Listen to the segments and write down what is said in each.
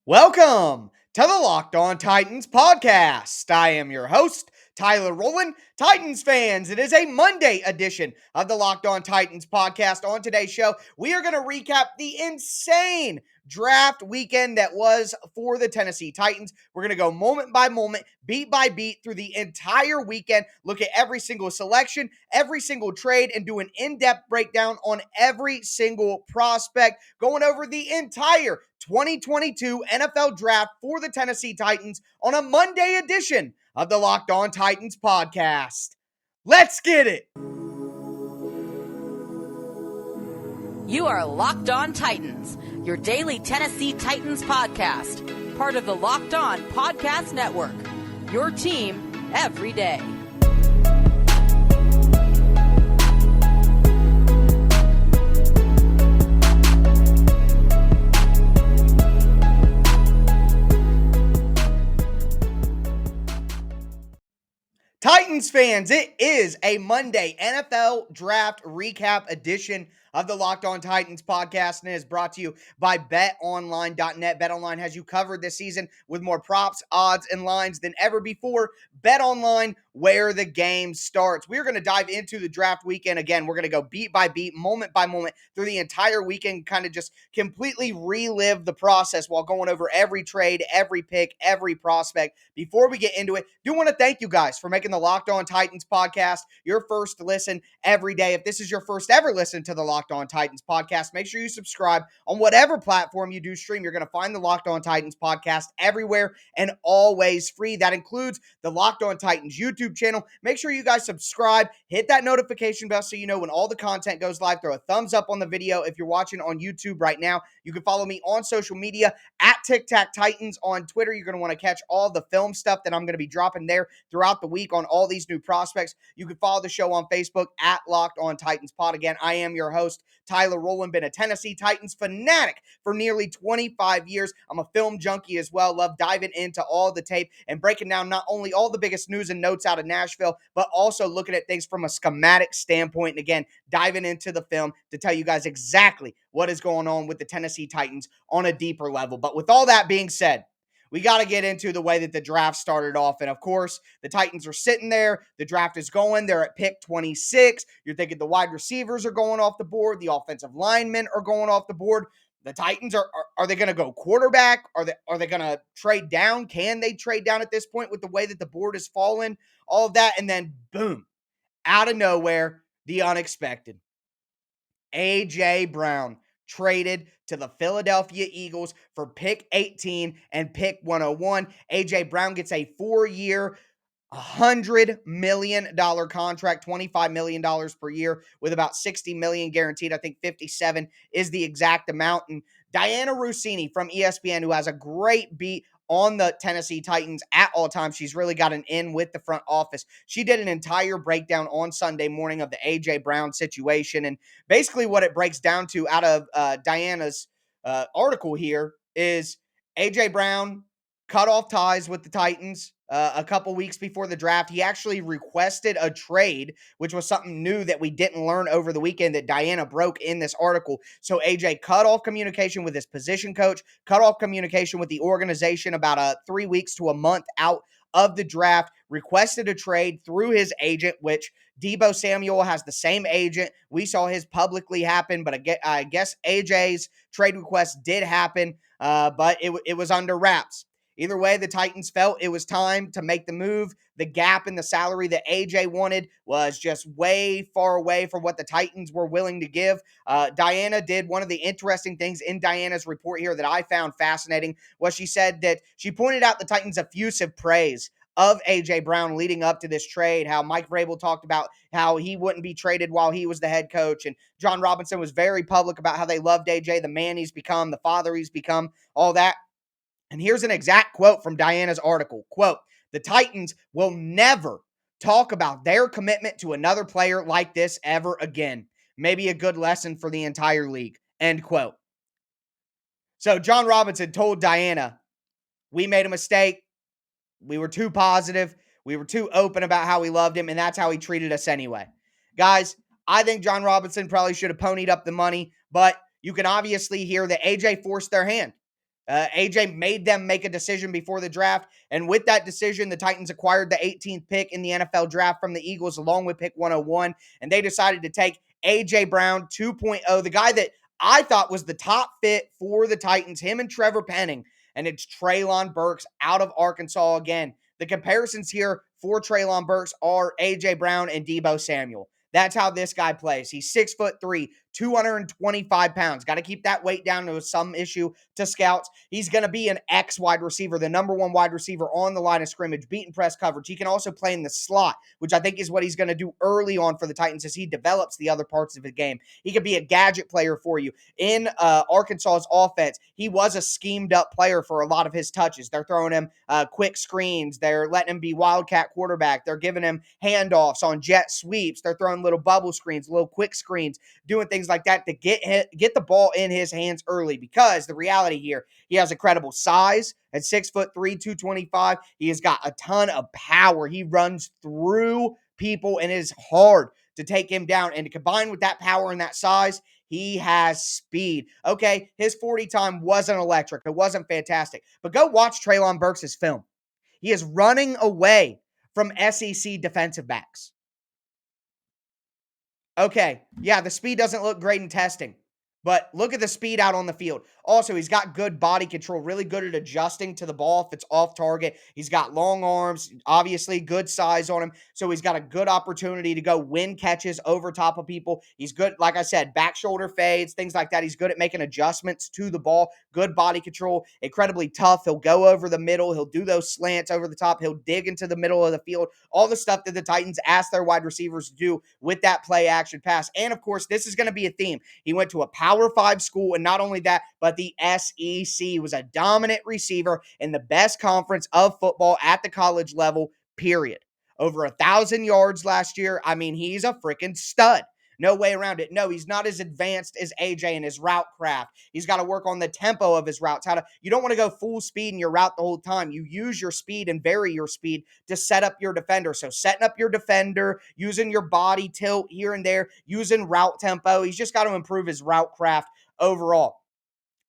Welcome to the Locked On Titans podcast. I am your host, Tyler Rowland. Titans fans, it is a Monday edition of the Locked On Titans podcast. On today's show, we are going to recap the insane draft weekend that was for the Tennessee Titans. We're going to go moment by moment, beat by beat through the entire weekend, look at every single selection, every single trade, and do an in-depth breakdown on every single prospect, going over the entire 2022 NFL Draft for the Tennessee Titans on a Monday edition of the Locked On Titans podcast. Let's get it. You are Locked On Titans, your daily Tennessee Titans podcast, part of the Locked On Podcast Network, your team every day. Titans fans, it is a Monday NFL Draft Recap edition of the Locked On Titans podcast, and it is brought to you by BetOnline.net. BetOnline has you covered this season with more props, odds, and lines than ever before. BetOnline, where the game starts. We're going to dive into the draft weekend. Again, we're going to go beat by beat, moment by moment through the entire weekend, kind of just completely relive the process while going over every trade, every pick, every prospect. Before we get into it, do want to thank you guys for making the Locked On Titans podcast your first listen every day. If this is your first ever listen to the Locked On Titans podcast, make sure you subscribe on whatever platform you do stream. You're going to find the Locked On Titans podcast everywhere and always free. That includes the Locked On Titans YouTube channel. Make sure you guys subscribe, hit that notification bell so you know when all the content goes live. Throw a thumbs up on the video if you're watching on YouTube right now. You can follow me on social media at Tic Tac Titans on Twitter. You're going to want to catch all the film stuff that I'm going to be dropping there throughout the week on all these new prospects. You can follow the show on Facebook at Locked On Titans Pod. Again, I am your host, Tyler Rowland. Been a Tennessee Titans fanatic for nearly 25 years. I'm a film junkie as well. Love diving into all the tape and breaking down not only all the biggest news and notes out of Nashville, but also looking at things from a schematic standpoint. And again, diving into the film to tell you guys exactly what is going on with the Tennessee Titans on a deeper level. But with all that being said, we got to get into the way that the draft started off. And of course, the Titans are sitting there. The draft is going. They're at pick 26. You're thinking the wide receivers are going off the board. The offensive linemen are going off the board. The Titans are they going to go quarterback? Are they going to trade down? Can they trade down at this point with the way that the board is falling? All of that. And then boom, out of nowhere, the unexpected. A.J. Brown traded to the Philadelphia Eagles for pick 18 and pick 101. A.J. Brown gets a 4-year, $100 million contract, $25 million per year with about $60 million guaranteed. I think 57 is the exact amount. And Diana Rossini from ESPN, who has a great beat on the Tennessee Titans at all times. She's really got an in with the front office. She did an entire breakdown on Sunday morning of the A.J. Brown situation. And basically what it breaks down to out of Diana's article here is A.J. Brown cut off ties with the Titans a couple weeks before the draft. He actually requested a trade, which was something new that we didn't learn over the weekend that Diana broke in this article. So AJ cut off communication with his position coach, cut off communication with the organization about 3 weeks to a month out of the draft, requested a trade through his agent, which Deebo Samuel has the same agent. We saw his publicly happen, but I guess AJ's trade request did happen, but it was under wraps. Either way, the Titans felt it was time to make the move. The gap in the salary that AJ wanted was just way far away from what the Titans were willing to give. Diana did one of the interesting things in Diana's report here that I found fascinating was she said that she pointed out the Titans' effusive praise of A.J. Brown leading up to this trade, how Mike Vrabel talked about how he wouldn't be traded while he was the head coach, and John Robinson was very public about how they loved A.J., the man he's become, the father he's become, all that. And here's an exact quote from Diana's article. Quote, "The Titans will never talk about their commitment to another player like this ever again. Maybe a good lesson for the entire league." End quote. So John Robinson told Diana, we made a mistake. We were too positive. We were too open about how we loved him, and that's how he treated us anyway. Guys, I think John Robinson probably should have ponied up the money, but you can obviously hear that AJ forced their hand. AJ made them make a decision before the draft, and with that decision, the Titans acquired the 18th pick in the NFL draft from the Eagles along with pick 101, and they decided to take AJ Brown 2.0, the guy that I thought was the top fit for the Titans, him and Trevor Penning, and it's Treylon Burks out of Arkansas again. The comparisons here for Treylon Burks are AJ Brown and Deebo Samuel. That's how this guy plays. He's 6'3", 225 pounds. Got to keep that weight down. There was some issue to scouts. He's going to be an X wide receiver, the number one wide receiver on the line of scrimmage, beating press coverage. He can also play in the slot, which I think is what he's going to do early on for the Titans as he develops the other parts of his game. He could be a gadget player for you. In Arkansas's offense, he was a schemed up player for a lot of his touches. They're throwing him quick screens. They're letting him be wildcat quarterback. They're giving him handoffs on jet sweeps. They're throwing little bubble screens, little quick screens, doing things like that to get the ball in his hands early, because the reality here, he has incredible size at 6'3", 225. He has got a ton of power. He runs through people, and it is hard to take him down. And to combine with that power and that size, he has speed. Okay, his 40 time wasn't electric. It wasn't fantastic. But go watch Treylon Burks' film. He is running away from SEC defensive backs. Okay, yeah, the speed doesn't look great in testing, but look at the speed out on the field. Also, he's got good body control, really good at adjusting to the ball if it's off target. He's got long arms, obviously good size on him, so he's got a good opportunity to go win catches over top of people. He's good, like I said, back shoulder fades, things like that. He's good at making adjustments to the ball, good body control, incredibly tough. He'll go over the middle. He'll do those slants over the top. He'll dig into the middle of the field, all the stuff that the Titans ask their wide receivers to do with that play action pass. And of course, this is going to be a theme. He went to a Power 5 school, and not only that, but the SEC, was a dominant receiver in the best conference of football at the college level, period. Over 1,000 yards last year. I mean, he's a freaking stud. No way around it. No, he's not as advanced as AJ in his route craft. He's got to work on the tempo of his routes. You don't want to go full speed in your route the whole time. You use your speed and vary your speed to set up your defender. So setting up your defender, using your body tilt here and there, using route tempo. He's just got to improve his route craft overall.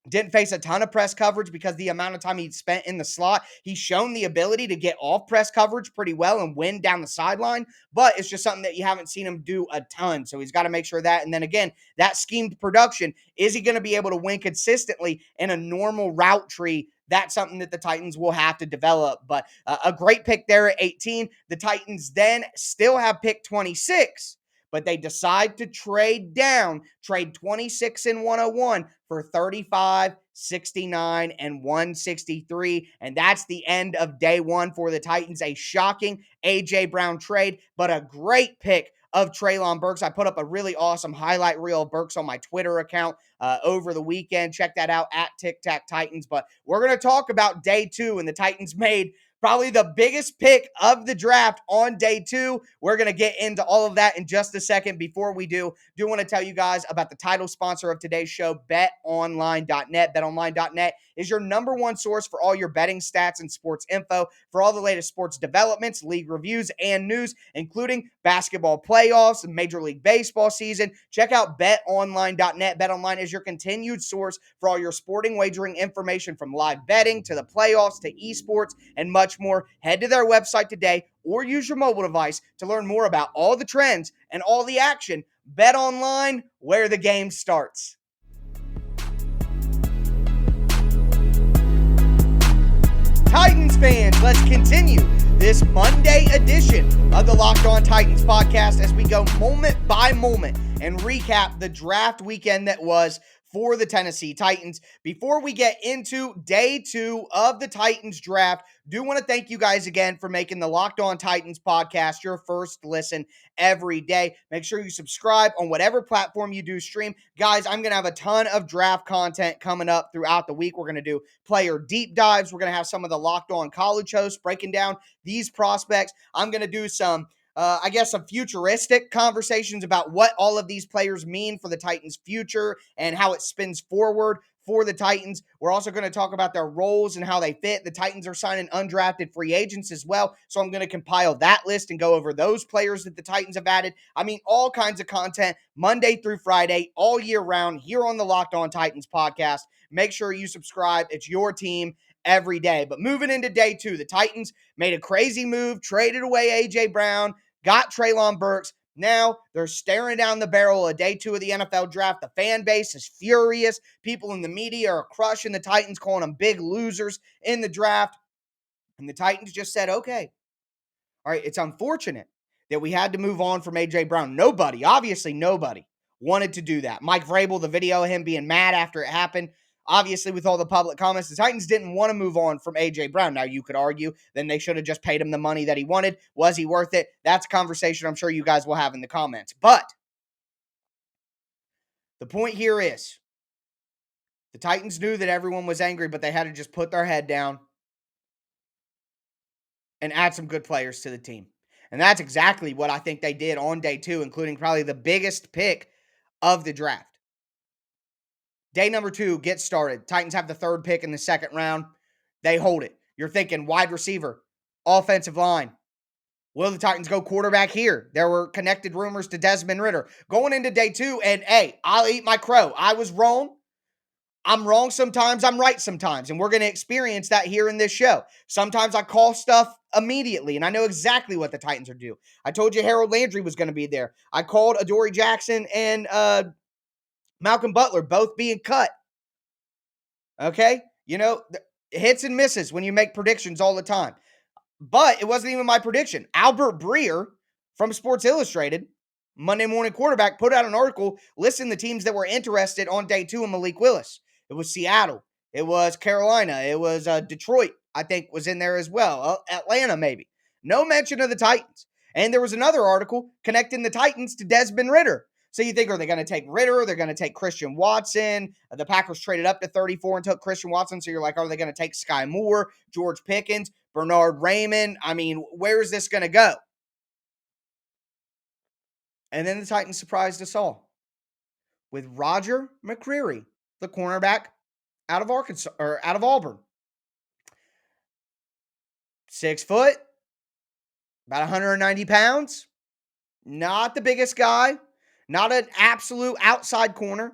Didn't face a ton of press coverage because the amount of time he spent in the slot. He's shown the ability to get off press coverage pretty well and win down the sideline, but it's just something that you haven't seen him do a ton. So he's got to make sure that. And then again, that schemed production, is he going to be able to win consistently in a normal route tree? That's something that the Titans will have to develop. But a great pick there at 18. The Titans then still have pick 26. But they decide to trade down, trade 26 and 101 for 35, 69, and 163. And that's the end of day one for the Titans. A shocking A.J. Brown trade, but a great pick of Treylon Burks. I put up a really awesome highlight reel of Burks on my Twitter account over the weekend. Check that out at Tic Tac Titans. But we're going to talk about day two, and the Titans made probably the biggest pick of the draft on day two. We're going to get into all of that in just a second. Before we do want to tell you guys about the title sponsor of today's show, BetOnline.net. BetOnline.net is your number one source for all your betting stats and sports info, for all the latest sports developments, league reviews, and news, including basketball playoffs and Major League Baseball season. Check out BetOnline.net. BetOnline is your continued source for all your sporting wagering information, from live betting to the playoffs to esports and much more. Head to their website today or use your mobile device to learn more about all the trends and all the action. Bet Online, where the game starts. Titans fans, let's continue this Monday edition of the Locked On Titans podcast as we go moment by moment and recap the draft weekend that was for the Tennessee Titans. Before we get into day two of the Titans draft, do want to thank you guys again for making the Locked On Titans podcast your first listen every day. Make sure you subscribe on whatever platform you do stream. Guys, I'm going to have a ton of draft content coming up throughout the week. We're going to do player deep dives. We're going to have some of the Locked On college hosts breaking down these prospects. I'm going to do some futuristic conversations about what all of these players mean for the Titans' future and how it spins forward for the Titans. We're also going to talk about their roles and how they fit. The Titans are signing undrafted free agents as well, so I'm going to compile that list and go over those players that the Titans have added. I mean, all kinds of content Monday through Friday, all year round, here on the Locked On Titans podcast. Make sure you subscribe. It's your team every day. But moving into day 2, the Titans made a crazy move, traded away A.J. Brown, got Treylon Burks. Now they're staring down the barrel of day 2 of the NFL draft. The fan base is furious. People in the media are crushing the Titans, calling them big losers in the draft. And the Titans just said, okay. All right, it's unfortunate that we had to move on from A.J. Brown. Obviously nobody wanted to do that. Mike Vrabel, the video of him being mad after it happened, obviously with all the public comments, the Titans didn't want to move on from A.J. Brown. Now, you could argue then they should have just paid him the money that he wanted. Was he worth it? That's a conversation I'm sure you guys will have in the comments. But the point here is the Titans knew that everyone was angry, but they had to just put their head down and add some good players to the team. And that's exactly what I think they did on day 2, including probably the biggest pick of the draft. Day number 2 gets started. Titans have the 3rd pick in the 2nd round. They hold it. You're thinking wide receiver, offensive line. Will the Titans go quarterback here? There were connected rumors to Desmond Ridder. Going into day 2, and hey, I'll eat my crow. I was wrong. I'm wrong sometimes. I'm right sometimes. And we're going to experience that here in this show. Sometimes I call stuff immediately, and I know exactly what the Titans are due. I told you Harold Landry was going to be there. I called Adoree Jackson and Malcolm Butler both being cut. Okay? You know, hits and misses when you make predictions all the time. But it wasn't even my prediction. Albert Breer from Sports Illustrated, Monday Morning Quarterback, put out an article listing the teams that were interested on day 2 of Malik Willis. It was Seattle. It was Carolina. It was Detroit, I think, was in there as well. Atlanta, maybe. No mention of the Titans. And there was another article connecting the Titans to Desmond Ridder. So you think, are they going to take Ridder? They're going to take Christian Watson. The Packers traded up to 34 and took Christian Watson. So you're like, are they going to take Sky Moore, George Pickens, Bernard Raymond? I mean, where is this going to go? And then the Titans surprised us all with Roger McCreary, the cornerback out of Arkansas or out of Auburn. 6 foot, about 190 pounds. Not the biggest guy. Not an absolute outside corner.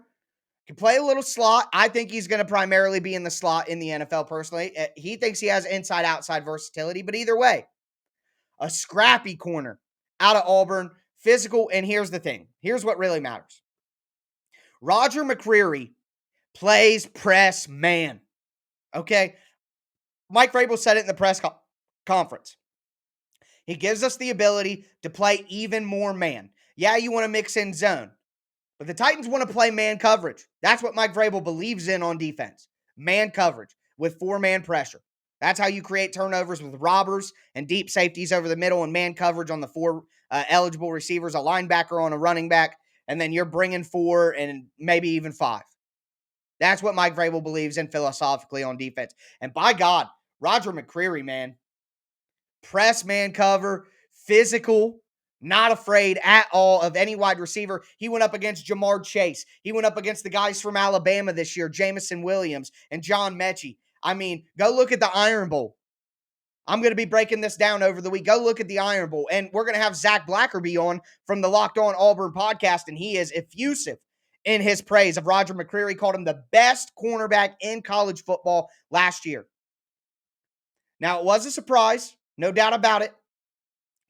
Can play a little slot. I think he's going to primarily be in the slot in the NFL personally. He thinks he has inside-outside versatility, but either way, a scrappy corner out of Auburn, physical, and here's the thing. Here's what really matters. Roger McCreary plays press man. Okay? Mike Vrabel said it in the press conference. He gives us the ability to play even more man. Yeah, you want to mix in zone, but the Titans want to play man coverage. That's what Mike Vrabel believes in on defense. Man coverage with 4-man pressure. That's how you create turnovers with robbers and deep safeties over the middle and man coverage on the 4 eligible receivers, a linebacker on a running back, and then you're bringing 4 and maybe even 5. That's what Mike Vrabel believes in philosophically on defense. And by God, Roger McCreary, man, press man cover, physical, not afraid at all of any wide receiver. He went up against Jamar Chase. He went up against the guys from Alabama this year, Jamison Williams and John Mechie. I mean, go look at the Iron Bowl. I'm going to be breaking this down over the week. Go look at the Iron Bowl. And we're going to have Zach Blackerby on from the Locked On Auburn podcast, and he is effusive in his praise of Roger McCreary. Called him the best cornerback in college football last year. Now, it was a surprise, no doubt about it.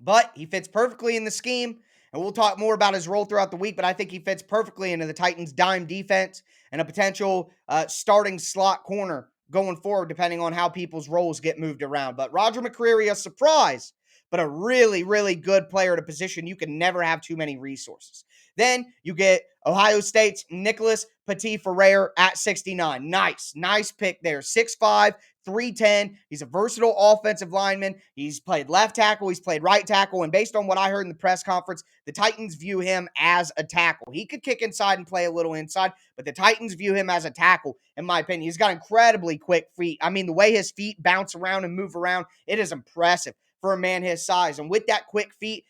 But he fits perfectly in the scheme, and we'll talk more about his role throughout the week, but I think he fits perfectly into the Titans' dime defense and a potential starting slot corner going forward, depending on how people's roles get moved around. But Roger McCreary, a surprise, but a really, really good player at a position you can never have too many resources. Then you get Ohio State's Nicholas Petit-Frere at 69. Nice pick there. 6'5", 310. He's a versatile offensive lineman. He's played left tackle. He's played right tackle. And based on what I heard in the press conference, the Titans view him as a tackle. He could kick inside and play a little inside, but the Titans view him as a tackle, in my opinion. He's got incredibly quick feet. I mean, the way his feet bounce around and move around, it is impressive for a man his size. And with that quick feet,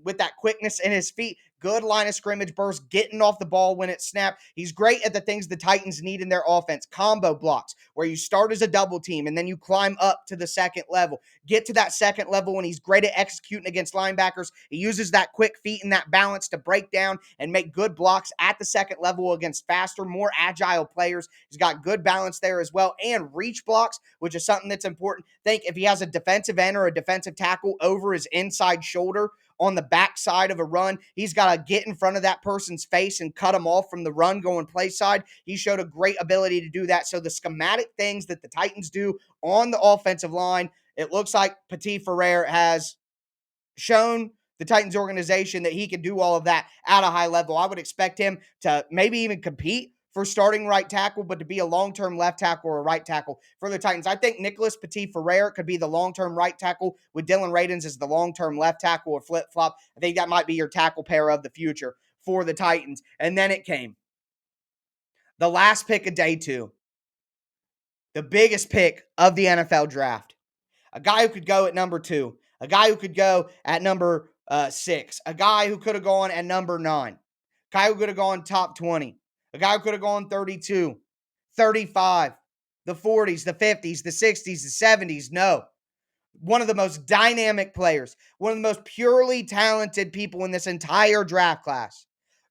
with that quickness in his feet, good line of scrimmage burst, getting off the ball when it's snapped. He's great at the things the Titans need in their offense. Combo blocks, where you start as a double team and then you climb up to the second level. Get to that second level, and he's great at executing against linebackers. He uses that quick feet and that balance to break down and make good blocks at the second level against faster, more agile players. He's got good balance there as well, and reach blocks, which is something that's important. Think if he has a defensive end or a defensive tackle over his inside shoulder on the backside of a run, he's got to get in front of that person's face and cut him off from the run going play side. He showed a great ability to do that. So the schematic things that the Titans do on the offensive line, it looks like Petit-Frere has shown the Titans organization that he can do all of that at a high level. I would expect him to maybe even compete for starting right tackle, but to be a long-term left tackle or a right tackle for the Titans. I think Nicholas Petit-Frere could be the long-term right tackle with Dylan Radins as the long-term left tackle or flip-flop. I think that might be your tackle pair of the future for the Titans. And then it came. The last pick of day 2. The biggest pick of the NFL draft. A guy who could go at number 2. A guy who could go at number 6. A guy who could have gone at number 9. A guy who could have gone top 20. A guy who could have gone 32, 35, the 40s, the 50s, the 60s, the 70s. No. One of the most dynamic players, one of the most purely talented people in this entire draft class,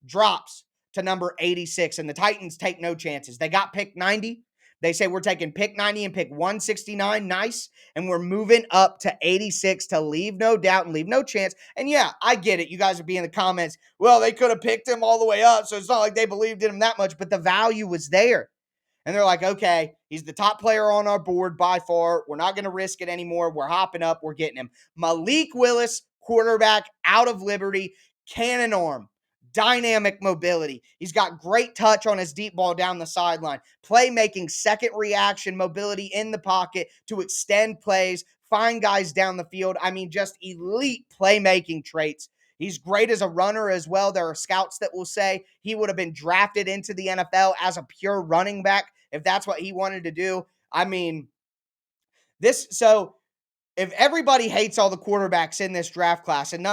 drops to number 86, and the Titans take no chances. They got pick 90. They say we're taking pick 90 and pick 169. Nice. And we're moving up to 86 to leave no doubt and leave no chance. And yeah, I get it. You guys would be in the comments, well, they could have picked him all the way up, so it's not like they believed in him that much, but the value was there. And they're like, okay, he's the top player on our board by far. We're not going to risk it anymore. We're hopping up. We're getting him. Malik Willis, quarterback out of Liberty, cannon arm. Dynamic mobility. He's got great touch on his deep ball down the sideline. Playmaking, second reaction, mobility in the pocket to extend plays, find guys down the field. I mean, just elite playmaking traits. He's great as a runner as well. There are scouts that will say he would have been drafted into the NFL as a pure running back if that's what he wanted to do. I mean, so if everybody hates all the quarterbacks in this draft class and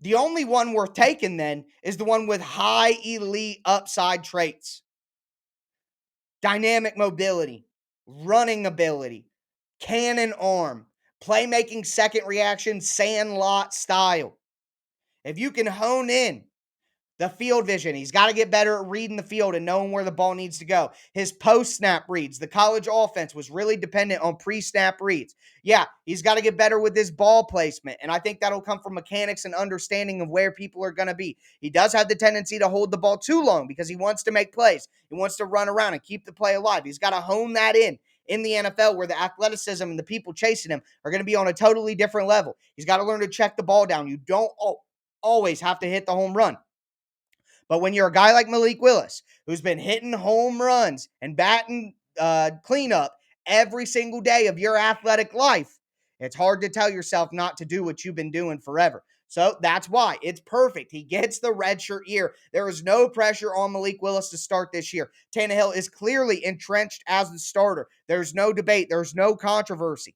the only one worth taking then is the one with high elite upside traits. Dynamic mobility, running ability, cannon arm, playmaking second reaction, sandlot style. If you can hone in the field vision, he's got to get better at reading the field and knowing where the ball needs to go. His post-snap reads, the college offense was really dependent on pre-snap reads. Yeah, he's got to get better with his ball placement, and I think that'll come from mechanics and understanding of where people are going to be. He does have the tendency to hold the ball too long because he wants to make plays. He wants to run around and keep the play alive. He's got to hone that in the NFL where the athleticism and the people chasing him are going to be on a totally different level. He's got to learn to check the ball down. You don't always have to hit the home run. But when you're a guy like Malik Willis, who's been hitting home runs and batting cleanup every single day of your athletic life, it's hard to tell yourself not to do what you've been doing forever. So that's why it's perfect. He gets the redshirt year. There is no pressure on Malik Willis to start this year. Tannehill is clearly entrenched as the starter. There's no debate. There's no controversy.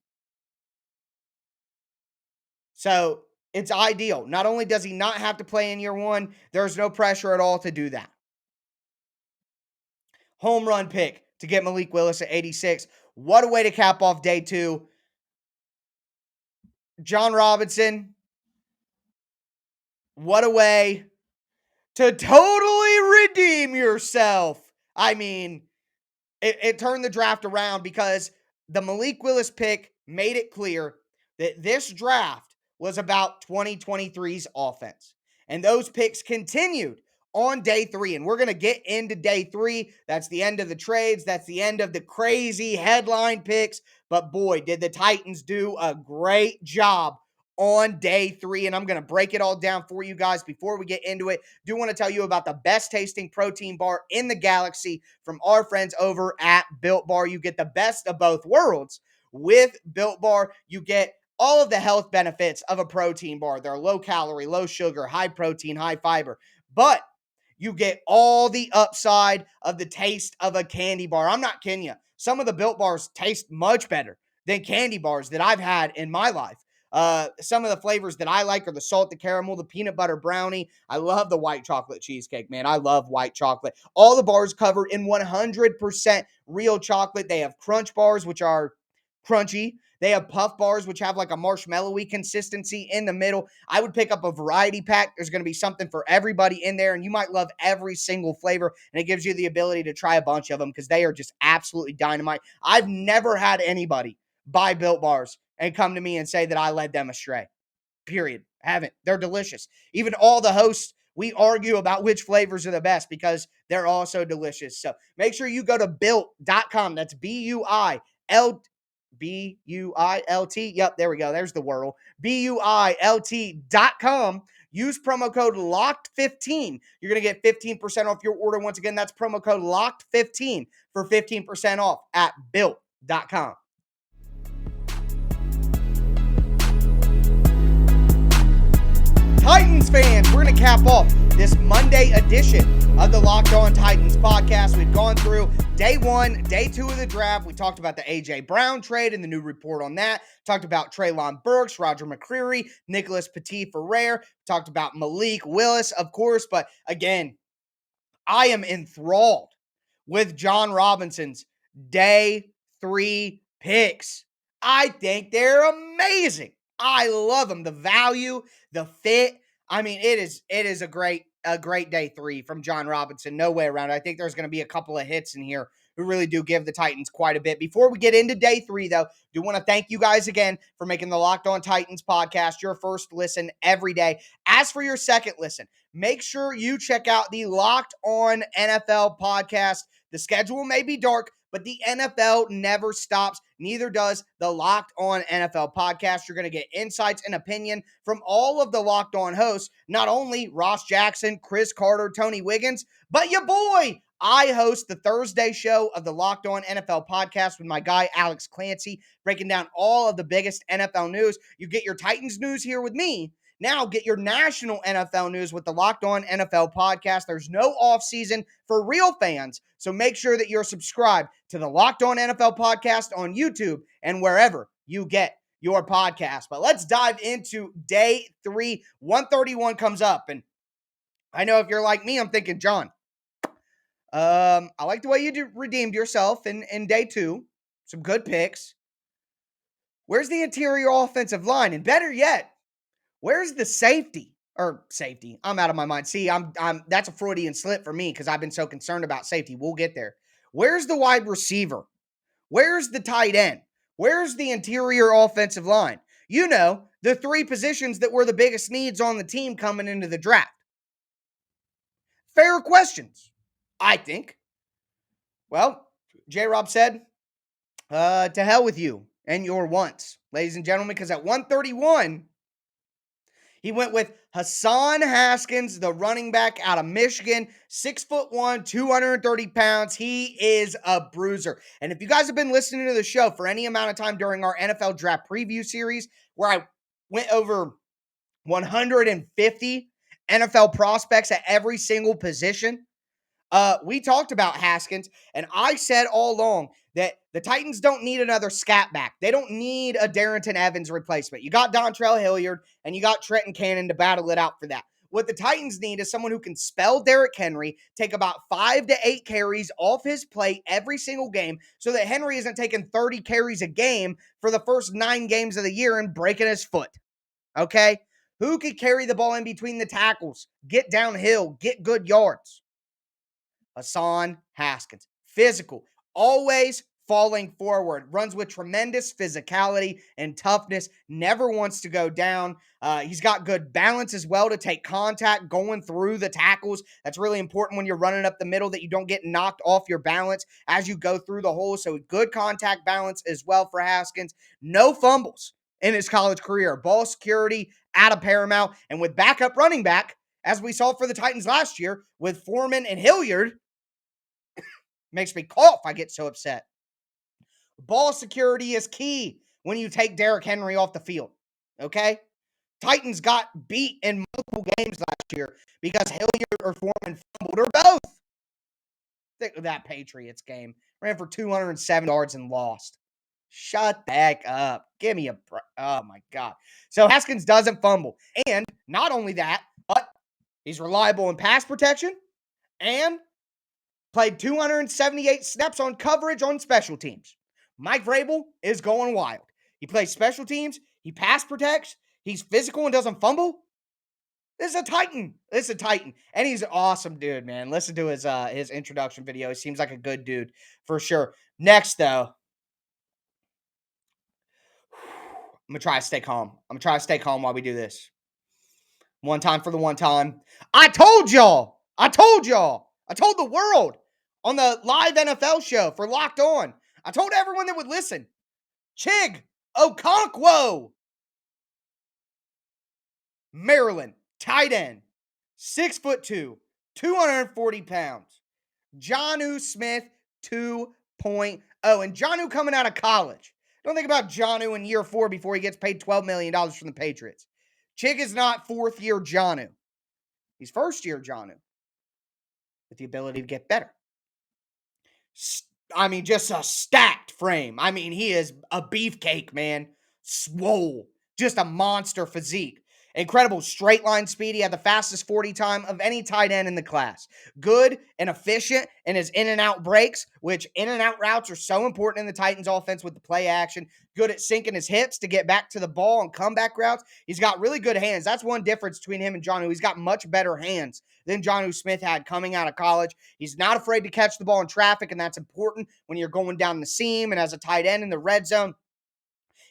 So it's ideal. Not only does he not have to play in year 1, there's no pressure at all to do that. Home run pick to get Malik Willis at 86. What a way to cap off day 2. John Robinson, what a way to totally redeem yourself. I mean, it turned the draft around because the Malik Willis pick made it clear that this draft was about 2023's offense. And those picks continued on day 3. And we're going to get into day 3. That's the end of the trades. That's the end of the crazy headline picks. But boy, did the Titans do a great job on day 3. And I'm going to break it all down for you guys before we get into it. Do want to tell you about the best tasting protein bar in the galaxy from our friends over at Built Bar. You get the best of both worlds with Built Bar. You get all of the health benefits of a protein bar. They're low calorie, low sugar, high protein, high fiber, but you get all the upside of the taste of a candy bar. I'm not kidding you. Some of the Built Bars taste much better than candy bars that I've had in my life. Some of the flavors that I like are the salted caramel, the peanut butter brownie. I love the white chocolate cheesecake, man. I love white chocolate. All the bars covered in 100% real chocolate. They have crunch bars, which are crunchy. They have puff bars, which have like a marshmallowy consistency in the middle. I would pick up a variety pack. There's going to be something for everybody in there, and you might love every single flavor, and it gives you the ability to try a bunch of them because they are just absolutely dynamite. I've never had anybody buy Built Bars and come to me and say that I led them astray. Period. Haven't. They're delicious. Even all the hosts, we argue about which flavors are the best because they're all so delicious. So make sure you go to built.com. That's B-U-I-L-T. Yep, there we go. There's the whirl. BUILT.com. Use promo code LOCKED15. You're going to get 15% off your order. Once again, that's promo code LOCKED15 for 15% off at built.com. Titans fans, we're going to cap off this Monday edition of the Locked On Titans podcast. We've gone through day 1, day 2 of the draft. We talked about the A.J. Brown trade and the new report on that. Talked about Treylon Burks, Roger McCreary, Nicholas Petit-Frere. Talked about Malik Willis, of course. But again, I am enthralled with John Robinson's day 3 picks. I think they're amazing. I love them. The value, the fit. I mean, it is a great day 3 from John Robinson. No way around it. I think there's going to be a couple of hits in here who really do give the Titans quite a bit. Before we get into day 3, though, do want to thank you guys again for making the Locked On Titans podcast your first listen every day. As for your second listen, make sure you check out the Locked On NFL podcast. The schedule may be dark, but the NFL never stops. Neither does the Locked On NFL podcast. You're going to get insights and opinion from all of the Locked On hosts, not only Ross Jackson, Chris Carter, Tony Wiggins, but your boy. I host the Thursday show of the Locked On NFL podcast with my guy, Alex Clancy, breaking down all of the biggest NFL news. You get your Titans news here with me. Now get your national NFL news with the Locked On NFL podcast. There's no offseason for real fans, so make sure that you're subscribed to the Locked On NFL podcast on YouTube and wherever you get your podcast. But let's dive into day 3. 131 comes up, and I know if you're like me, I'm thinking, John, I like the way you redeemed yourself in day 2. Some good picks. Where's the interior offensive line? And better yet, where's the safety? Or safety. I'm out of my mind. See, I'm that's a Freudian slip for me because I've been so concerned about safety. We'll get there. Where's the wide receiver? Where's the tight end? Where's the interior offensive line? You know, the 3 positions that were the biggest needs on the team coming into the draft. Fair questions, I think. Well, J-Rob said, to hell with you and your wants, ladies and gentlemen, because at 131, he went with Hassan Haskins, the running back out of Michigan, 6'1", 230 pounds. He is a bruiser. And if you guys have been listening to the show for any amount of time during our NFL draft preview series, where I went over 150 NFL prospects at every single position, we talked about Haskins, and I said all along that the Titans don't need another scat back. They don't need a Darrington Evans replacement. You got Dontrell Hilliard, and you got Trenton Cannon to battle it out for that. What the Titans need is someone who can spell Derrick Henry, take about 5 to 8 carries off his plate every single game so that Henry isn't taking 30 carries a game for the first 9 games of the year and breaking his foot. Okay? Who could carry the ball in between the tackles, get downhill, get good yards? Hassan Haskins. Physical, always falling forward, runs with tremendous physicality and toughness, never wants to go down. He's got good balance as well to take contact going through the tackles. That's really important when you're running up the middle that you don't get knocked off your balance as you go through the hole. So good contact balance as well for Haskins. No fumbles in his college career. Ball security at a paramount. And with backup running back, as we saw for the Titans last year with Foreman and Hilliard, makes me cough. I get so upset. Ball security is key when you take Derrick Henry off the field. Okay? Titans got beat in multiple games last year because Hilliard or Foreman fumbled or both. Think of that Patriots game. Ran for 207 yards and lost. Shut the heck up. Give me a oh my God. So Haskins doesn't fumble. And not only that, but he's reliable in pass protection and played 278 snaps on coverage on special teams. Mike Vrabel is going wild. He plays special teams, he pass protects, he's physical and doesn't fumble. This is a Titan. This is a Titan. And he's an awesome dude, man. Listen to his introduction video. He seems like a good dude for sure. Next, though, I'm going to try to stay calm. I'm going to try to stay calm while we do this. One time for the one time. I told y'all. I told y'all. I told the world on the live NFL show for Locked On. I told everyone that would listen. Chig Okonkwo. Maryland, tight end. 6'2", 240 pounds. Jonnu Smith 2.0. And Jonnu coming out of college. Don't think about Jonnu in year 4 before he gets paid $12 million from the Patriots. Chig is not fourth-year Jonnu. He's first-year Jonnu with the ability to get better. I mean, just a stacked frame. I mean, he is a beefcake, man. Swole. Just a monster physique. Incredible straight line speed. He had the fastest 40 time of any tight end in the class. Good and efficient in his in and out breaks, which in and out routes are so important in the Titans offense with the play action. Good at sinking his hips to get back to the ball on comeback routes. He's got really good hands. That's one difference between him and Jonnu. He's got much better hands than Jonnu Smith had coming out of college. He's not afraid to catch the ball in traffic, and that's important when you're going down the seam and as a tight end in the red zone.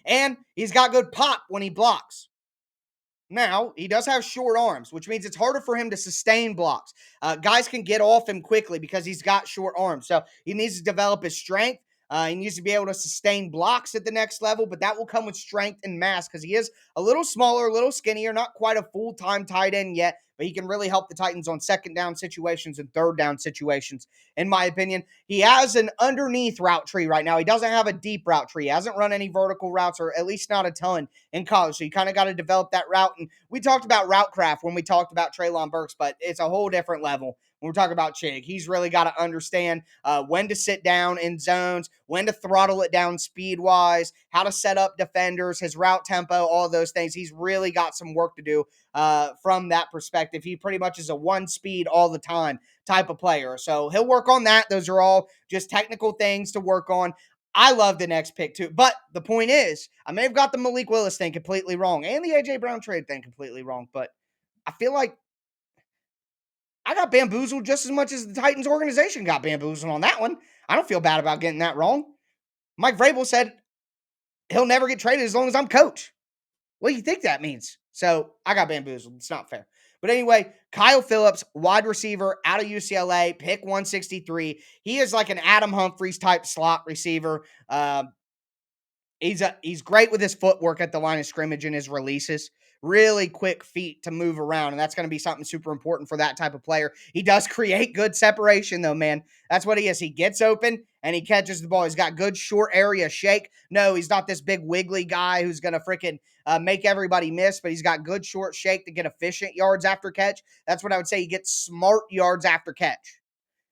And he's got good pop when he blocks. Now, he does have short arms, which means it's harder for him to sustain blocks. Guys can get off him quickly because he's got short arms. So he needs to develop his strength. He needs to be able to sustain blocks at the next level, but that will come with strength and mass because he is a little smaller, a little skinnier, not quite a full-time tight end yet, but he can really help the Titans on second down situations and third down situations, in my opinion. He has an underneath route tree right now. He doesn't have a deep route tree. He hasn't run any vertical routes, or at least not a ton in college, so you kind of got to develop that route. And we talked about route craft when we talked about Treylon Burks, but it's a whole different level when we're talking about Chig. He's really got to understand when to sit down in zones, when to throttle it down speed-wise, how to set up defenders, his route tempo, all those things. He's really got some work to do from that perspective. He pretty much is a one-speed all the time type of player. So he'll work on that. Those are all just technical things to work on. I love the next pick too. But the point is, I may have got the Malik Willis thing completely wrong and the A.J. Brown trade thing completely wrong, but I feel like I got bamboozled just as much as the Titans organization got bamboozled on that one. I don't feel bad about getting that wrong. Mike Vrabel said he'll never get traded as long as I'm coach. What do you think that means? So I got bamboozled. It's not fair. But anyway, Kyle Phillips, wide receiver out of UCLA, pick 163. He is like an Adam Humphries type slot receiver. He's great with his footwork at the line of scrimmage and his releases. Really quick feet to move around, and that's going to be something super important for that type of player. He does create good separation, though, man. That's what he is. He gets open, and he catches the ball. He's got good short area shake. No, he's not this big wiggly guy who's going to freaking make everybody miss, but he's got good short shake to get efficient yards after catch. That's what I would say. He gets smart yards after catch.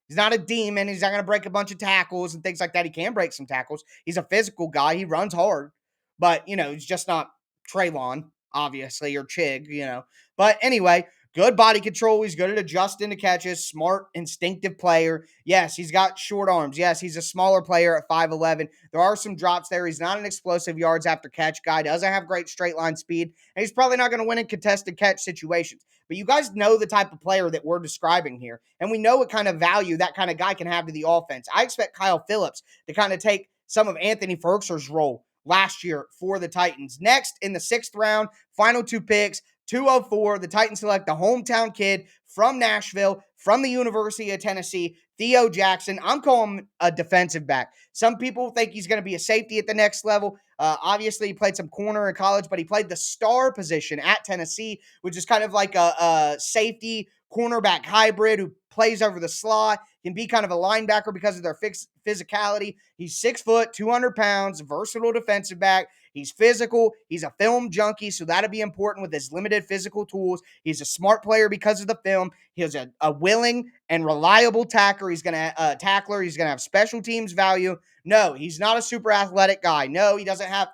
He's not a demon. He's not going to break a bunch of tackles and things like that. He can break some tackles. He's a physical guy. He runs hard. But, he's just not Treylon, obviously, or Chig, But anyway, good body control. He's good at adjusting to catches. Smart, instinctive player. Yes, he's got short arms. Yes, he's a smaller player at 5'11". There are some drops there. He's not an explosive yards after catch guy. Doesn't have great straight line speed. And he's probably not going to win in contested catch situations. But you guys know the type of player that we're describing here. And we know what kind of value that kind of guy can have to the offense. I expect Kyle Phillips to kind of take some of Anthony Ferkser's role last year for the Titans. Next, in the 6th round, final 2 picks, 204, the Titans select the hometown kid from Nashville, from the University of Tennessee, Theo Jackson. I'm calling him a defensive back. Some people think he's going to be a safety at the next level. Obviously, he played some corner in college, but he played the star position at Tennessee, which is kind of like a safety cornerback hybrid who plays over the slot, can be kind of a linebacker because of their physicality. He's 6 foot, 200 pounds, versatile defensive back. He's physical. He's a film junkie, so that'll be important with his limited physical tools. He's a smart player because of the film. He's a willing and reliable tackler. He's going to tackler. He's going to have special teams value. No, he's not a super athletic guy. No, he doesn't have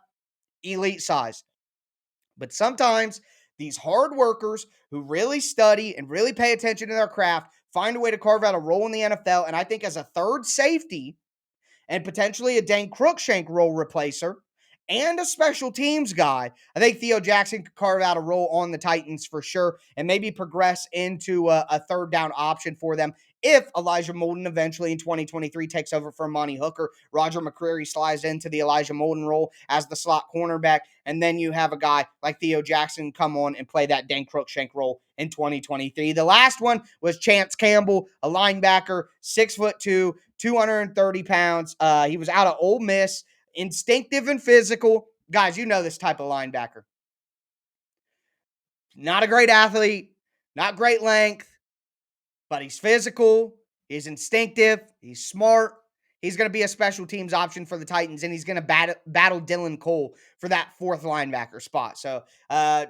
elite size. But sometimes these hard workers who really study and really pay attention to their craft find a way to carve out a role in the NFL. And I think as a third safety and potentially a Dane Cruikshank role replacer and a special teams guy, I think Theo Jackson could carve out a role on the Titans for sure and maybe progress into a third down option for them. If Elijah Molden eventually in 2023 takes over for Monty Hooker, Roger McCreary slides into the Elijah Molden role as the slot cornerback, and then you have a guy like Theo Jackson come on and play that Dane Cruikshank role in 2023. The last one was Chance Campbell, a linebacker, 6'2", 230 pounds. He was out of Ole Miss, instinctive and physical. Guys, you know this type of linebacker. Not a great athlete, not great length, but he's physical, he's instinctive, he's smart. He's going to be a special teams option for the Titans, and he's going to battle Dylan Cole for that fourth linebacker spot. So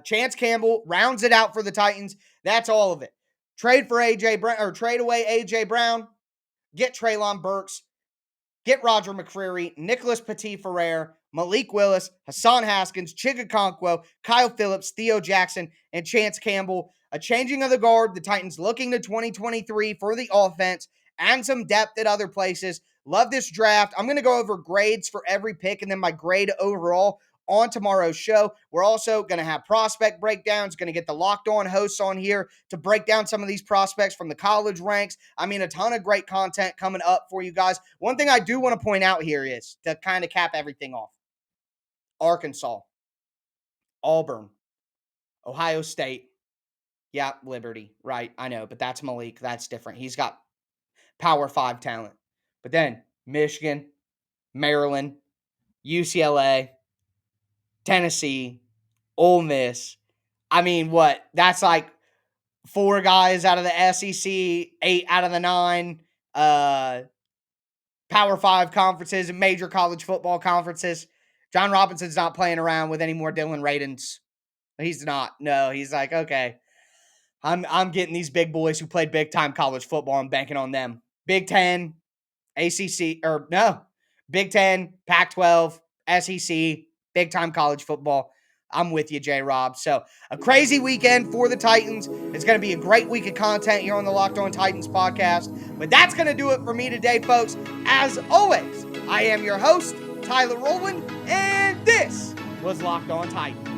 Chance Campbell rounds it out for the Titans. That's all of it. Trade away A.J. Brown, get Treylon Burks, get Roger McCreary, Nicholas Petit-Frere, Malik Willis, Hassan Haskins, Chig Okonkwo, Kyle Phillips, Theo Jackson, and Chance Campbell. A changing of the guard, the Titans looking to 2023 for the offense and some depth at other places. Love this draft. I'm going to go over grades for every pick and then my grade overall on tomorrow's show. We're also going to have prospect breakdowns, going to get the Locked On hosts on here to break down some of these prospects from the college ranks. I mean, a ton of great content coming up for you guys. One thing I do want to point out here is to kind of cap everything off. Arkansas, Auburn, Ohio State. Yeah, Liberty, right? I know, but that's Malik. That's different. He's got Power 5 talent. But then Michigan, Maryland, UCLA, Tennessee, Ole Miss. I mean, what? That's like 4 guys out of the SEC, 8 out of the 9 Power 5 conferences and major college football conferences. John Robinson's not playing around with any more Dylan Radins. He's not. No, he's like, okay, I'm getting these big boys who played big-time college football and banking on them. Big Ten, ACC, or no, Big Ten, Pac-12, SEC, big-time college football. I'm with you, J-Rob. So a crazy weekend for the Titans. It's going to be a great week of content here on the Locked On Titans podcast. But that's going to do it for me today, folks. As always, I am your host, Tyler Rowland, and this was Locked On Titans.